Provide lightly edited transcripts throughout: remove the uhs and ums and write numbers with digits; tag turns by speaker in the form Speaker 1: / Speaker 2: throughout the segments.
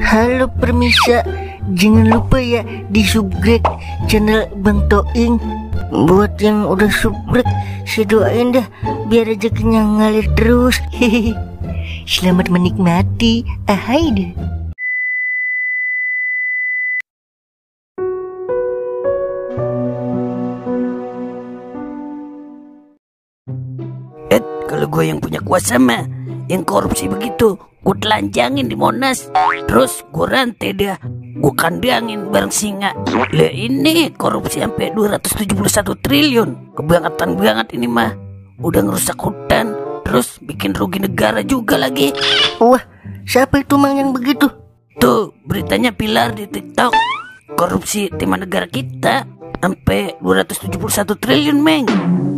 Speaker 1: Halo permisa, jangan lupa ya di subscribe channel Bang Toing. Buat yang udah subscribe, saya doain dah biar rezekinya ngalir terus. Hehehe. Selamat menikmati. Ahai deh.
Speaker 2: Kalau gue yang punya kuasa mah, yang korupsi begitu gue telanjangin di Monas, terus gue rantai dia, gue kandangin bareng singa. Lah ini korupsi sampai 271 triliun. Kebangetan banget ini mah. Udah ngerusak hutan, terus bikin rugi negara juga lagi.
Speaker 1: Wah, siapa itu mang yang begitu?
Speaker 2: Tuh beritanya Pilar di TikTok. Korupsi timah negara kita sampai 271 triliun, Meng.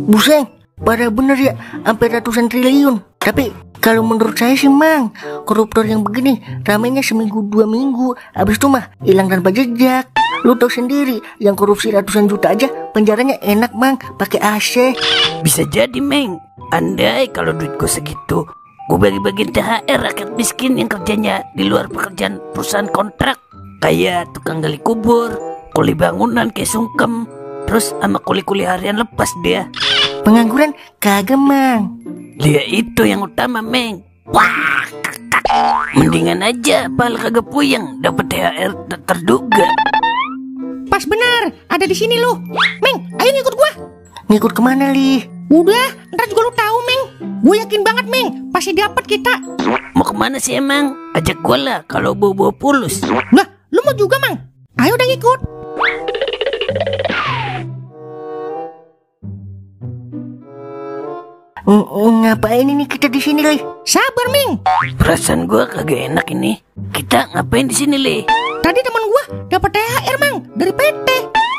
Speaker 1: Buseng, parah bener ya, sampai ratusan triliun. Tapi kalau menurut saya sih mang, koruptor yang begini ramainya seminggu 2 minggu, habis itu mah hilang tanpa jejak. Lu tau sendiri, yang korupsi ratusan juta aja penjaranya enak mang, pakai AC.
Speaker 2: Bisa jadi, Meng. Andai kalau duit gue segitu, gue bagi-bagiin THR rakyat miskin yang kerjanya di luar pekerjaan perusahaan kontrak, kayak tukang gali kubur, kuli bangunan kayak sungkem, terus sama kuli-kuli harian lepas dia.
Speaker 1: Pengangguran kagak mang.
Speaker 2: Dia itu yang utama, Meng. Wah, kakak. Mendingan aja pala kagak puyeng dapat THR terduga.
Speaker 3: Pas benar, ada di sini lu. Meng, ayo ngikut gua.
Speaker 1: Ngikut kemana li?
Speaker 3: Udah, ntar juga lu tahu, Meng. Gue yakin banget, Meng, pasti dapat kita.
Speaker 2: Mau kemana sih emang? Ajak gua lah kalau bawa pulus.
Speaker 3: Lah, lu mau juga, Mang? Ayo udah ngikut.
Speaker 1: Ngapain ini kita di sini li?
Speaker 3: Sabar, Meng.
Speaker 2: Perasaan gua kagak enak ini. Kita ngapain di sini, Li?
Speaker 3: Tadi teman gua dapat THR, Mang, dari PT.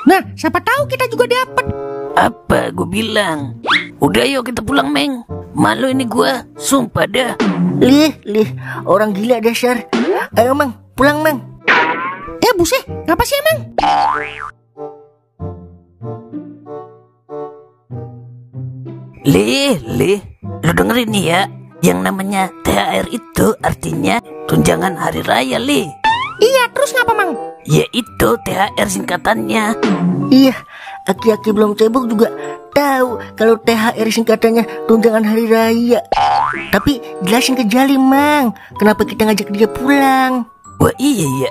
Speaker 3: Nah, siapa tahu kita juga dapat.
Speaker 2: Apa gue bilang? Udah yuk kita pulang, Meng. Malu ini gua, sumpah dah.
Speaker 1: Lih, orang gila dasar. Ayo mang, pulang mang.
Speaker 3: Buset, ngapa sih emang?
Speaker 2: Li, lu dengerin nih ya. Yang namanya THR itu artinya tunjangan hari raya, Li.
Speaker 3: Iya, terus ngapa, Mang?
Speaker 2: Ya itu THR singkatannya.
Speaker 1: Iya, aki-aki belum cebok juga tahu kalau THR singkatannya tunjangan hari raya. Tapi jelasin ke Jali, Mang, kenapa kita ngajak dia pulang?
Speaker 2: Wah iya.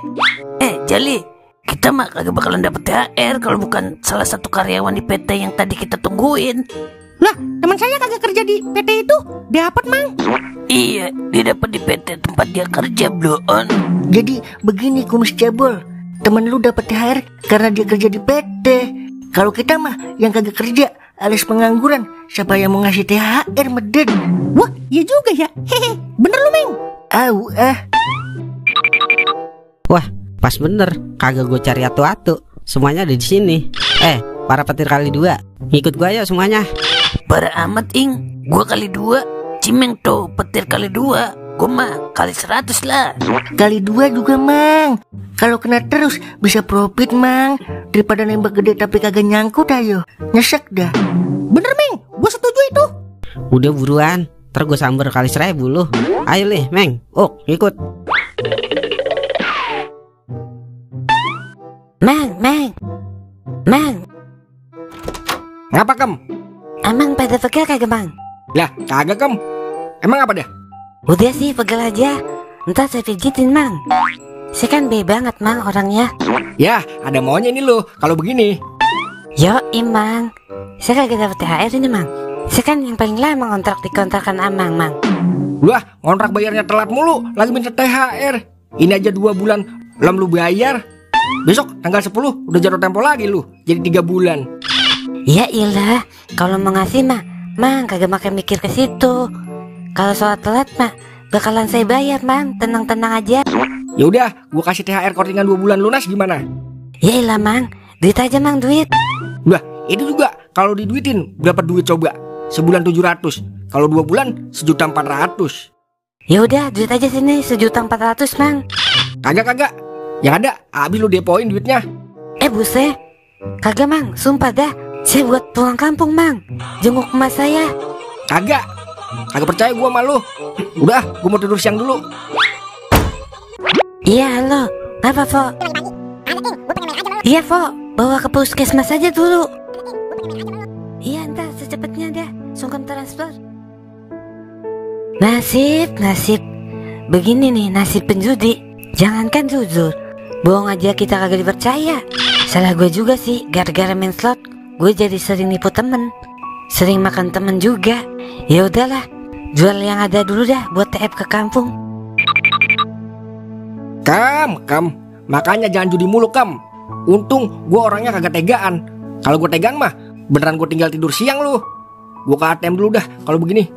Speaker 2: Jali, kita mah kagak bakalan dapet THR kalau bukan salah satu karyawan di PT yang tadi kita tungguin.
Speaker 3: Lah, teman saya kagak kerja di PT itu, dapat, Mang.
Speaker 2: Iya, dia dapat di PT tempat dia kerja, bloon.
Speaker 1: Jadi begini kumis cebol, temen lu dapat THR karena dia kerja di PT. Kalau kita mah yang kagak kerja alias pengangguran, siapa yang mau ngasih THR meded?
Speaker 3: Wah, iya juga ya. Hehe, bener lu, Meng.
Speaker 4: Wah, pas bener. Kagak gue cari atu-atu. Semuanya ada di sini. Para petir kali 2, ngikut gue ayo semuanya.
Speaker 2: Para amat, Ing. Gua kali 2. Cimeng tuh petir kali 2. Gua mah kali 100 lah.
Speaker 1: Kali 2 juga, Mang. Kalau kena terus bisa profit, Mang. Daripada nembak gede tapi kagak nyangkut, ayo. Nyesek dah.
Speaker 3: Bener, Meng. Gue setuju itu.
Speaker 4: Udah buruan, ntar gue samber kali 1000 lu. Ayo Lih, Meng. Ikut.
Speaker 2: Mang.
Speaker 5: Ngapa, Kem?
Speaker 2: Emang pada pegel kagak, Mang?
Speaker 5: Lah, kagak, Kem. Emang apa dah?
Speaker 2: Udah sih, pegel aja. Ntar saya pijitin, Mang. Saya kan be banget, Mang, orangnya.
Speaker 5: Ya, ada maunya ini lo kalau begini.
Speaker 2: Yo, Mang. Saya kagak dapet THR ini, Mang. Saya kan yang paling lama ngontrak di kontrakan Amang, Mang.
Speaker 5: Wah, ngontrak bayarnya telat mulu, lagi minta THR. Ini aja 2 bulan belum lu bayar. Besok tanggal 10 udah jatuh tempo lagi lu, jadi 3 bulan.
Speaker 2: Ya ilah, kalau mau ngasih mah, Mang kagak makan mikir ke situ. Kalau soal telat mah, bakalan saya bayar, Mang. Tenang-tenang aja.
Speaker 5: Ya udah, gua kasih THR kortingan 2 bulan lunas gimana?
Speaker 2: Ya ilah, Mang. Duit aja, Mang, duit.
Speaker 5: Wah, itu juga kalau diduitin berapa duit coba? Sebulan 700. Kalau 2 bulan 1.400.000.
Speaker 2: Ya udah, duit aja sini 1.400.000, Mang.
Speaker 5: Kagak. Yang ada habis lu depoin duitnya.
Speaker 2: Buset. Kagak, Mang. Sumpah dah. Saya buat pulang kampung, Mang. Jenguk emas saya.
Speaker 5: Kagak percaya gua sama lu. Udah, gua mau tidur siang dulu.
Speaker 2: Iya, halo. Apa, Fo? Iya, Fo. Bawa ke puskesmas aja dulu. Iya, entar secepatnya dah. Sungkem transfer. Nasib. Begini nih nasib penjudi. Jangankan jujur, bohong aja kita kagak dipercaya. Salah gue juga sih, gara-gara main slot gue jadi sering nipu temen, sering makan temen juga. Ya udahlah, jual yang ada dulu dah buat TF ke kampung.
Speaker 5: Kam, makanya jangan judi mulu, Kam. Untung gue orangnya kagak tegaan. Kalau gue tegaan mah beneran gue tinggal tidur siang lu. Gue ke ATM dulu dah kalau begini.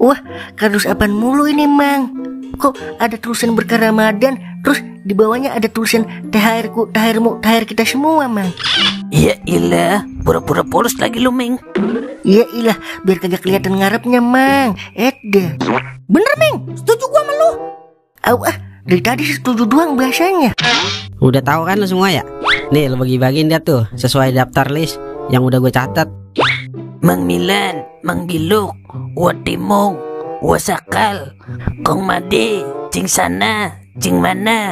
Speaker 1: Wah, kardus apaan mulu ini, Mang? Kok ada tulisan berkah Ramadan, terus di bawahnya ada tulisan THR-ku, THR-mu, THR kita semua, Mang.
Speaker 2: Ya ilah, pura-pura polos lagi lu, Meng.
Speaker 1: Ya ilah, biar kagak kelihatan ngarepnya, Mang. Eda.
Speaker 3: Bener, Meng. Setuju gua sama lu.
Speaker 1: Dari tadi setuju doang bahasanya.
Speaker 4: Udah tahu kan lu semua ya? Nih lu bagi-bagiin dia tuh sesuai daftar list yang udah gue catat.
Speaker 2: Mang Milan, Mang Biluk, Watimong, Wasakal, Kong Made, Cing Sana, Cing Mana.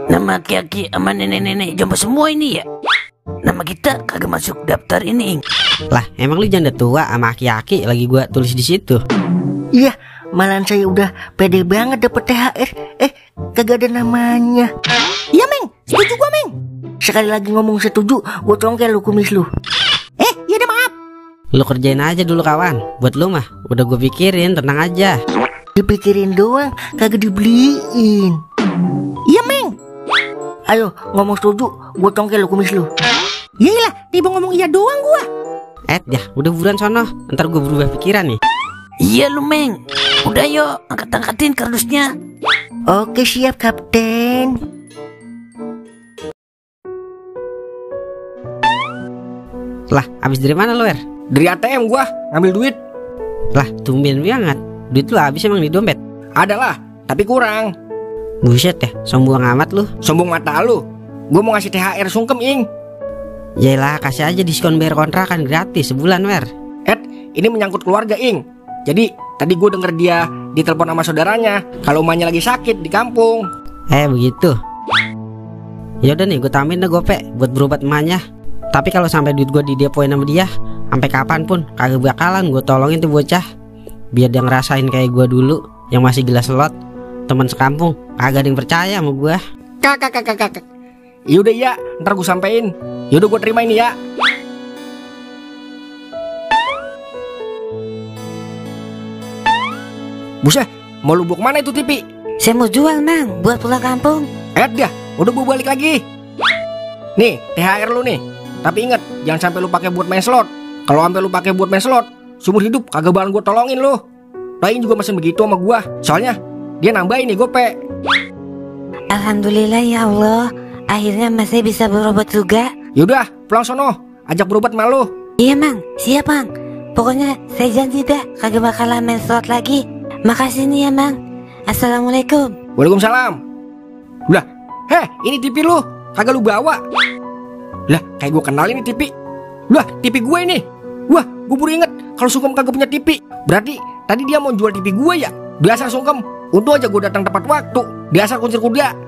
Speaker 2: Nama aki-aki sama nenek-nenek jompo semua ini ya. Nama kita kagak masuk daftar ini.
Speaker 4: Lah emang lu janda tua sama aki-aki lagi gue tulis di situ.
Speaker 1: Iya, malahan saya udah pede banget dapet THR. Kagak ada namanya.
Speaker 3: Iya, Meng. Setuju gua, Meng.
Speaker 1: Sekali lagi ngomong setuju, gua congkel lu kumis lu.
Speaker 3: Iya deh, maaf.
Speaker 4: Lu kerjain aja dulu kawan. Buat lu mah udah gue pikirin, tenang aja.
Speaker 1: Dipikirin doang, kagak dibeliin.
Speaker 3: Iya, Meng.
Speaker 1: Ayo ngomong setuju, gua congkel lu kumis lu.
Speaker 3: Yaelah, tiba ngomong iya doang gua.
Speaker 4: Ya udah buruan sono, ntar gue berubah pikiran nih.
Speaker 2: Iya lu, Meng. Udah yuk, angkat-angkatin kardusnya.
Speaker 1: Oke siap, Kapten.
Speaker 4: Lah habis dari mana lu, Er?
Speaker 5: Dari ATM gua ngambil duit.
Speaker 4: Lah tumben banget. Duit lu habis emang di dompet?
Speaker 5: Adalah, tapi kurang.
Speaker 4: Buset ya, sombong amat lu.
Speaker 5: Sombong mata lu. Gua mau ngasih THR sungkem, Ing.
Speaker 4: Yaelah kasih aja diskon bayar kontrakan gratis sebulan, Wer.
Speaker 5: Ini menyangkut keluarga, Ing. Jadi tadi gue denger dia ditelepon sama saudaranya kalau emaknya lagi sakit di kampung.
Speaker 4: Begitu. Ya udah nih, gue tambahin dah gope buat berobat emaknya. Tapi kalau sampai duit gue didepoin sama dia, sampai kapanpun kagak bakalan gue tolongin tuh bocah. Biar dia ngerasain kayak gue dulu yang masih gila slot. Teman sekampung kagak ada yang percaya sama gue.
Speaker 5: Kak. Yaudah ya, ntar gue sampein. Yaudah gue terima ini ya. Buset, mau lu bawa kemana itu TV?
Speaker 2: Saya mau jual, Mang, buat pulang kampung.
Speaker 5: Dah, udah gue balik lagi. Nih, THR lu nih. Tapi inget, jangan sampai lu pakai buat main slot. Kalau sampai lu pakai buat main slot, seumur hidup kagak bakalan gue tolongin lu. Lain juga masih begitu sama gua. Soalnya dia nambahin nih gope.
Speaker 2: Alhamdulillah ya Allah, akhirnya masih bisa berobat juga.
Speaker 5: Yaudah, pulang sono, ajak berobat sama lu.
Speaker 2: Iya, Mang, siap, Mang. Pokoknya saya janji dah kagak bakalan main slot lagi. Makasih nih ya, Mang. Assalamualaikum.
Speaker 5: Waalaikumsalam. Udah, ini TV lu, kagak lu bawa. Lah, kayak gue kenal ini TV. Lah, TV gue ini. Wah, gue baru inget kalau Sungkem kagak punya TV. Berarti tadi dia mau jual TV gue ya. Biasa Sungkem, untung aja gue datang tepat waktu. Biasa kuncir kuda.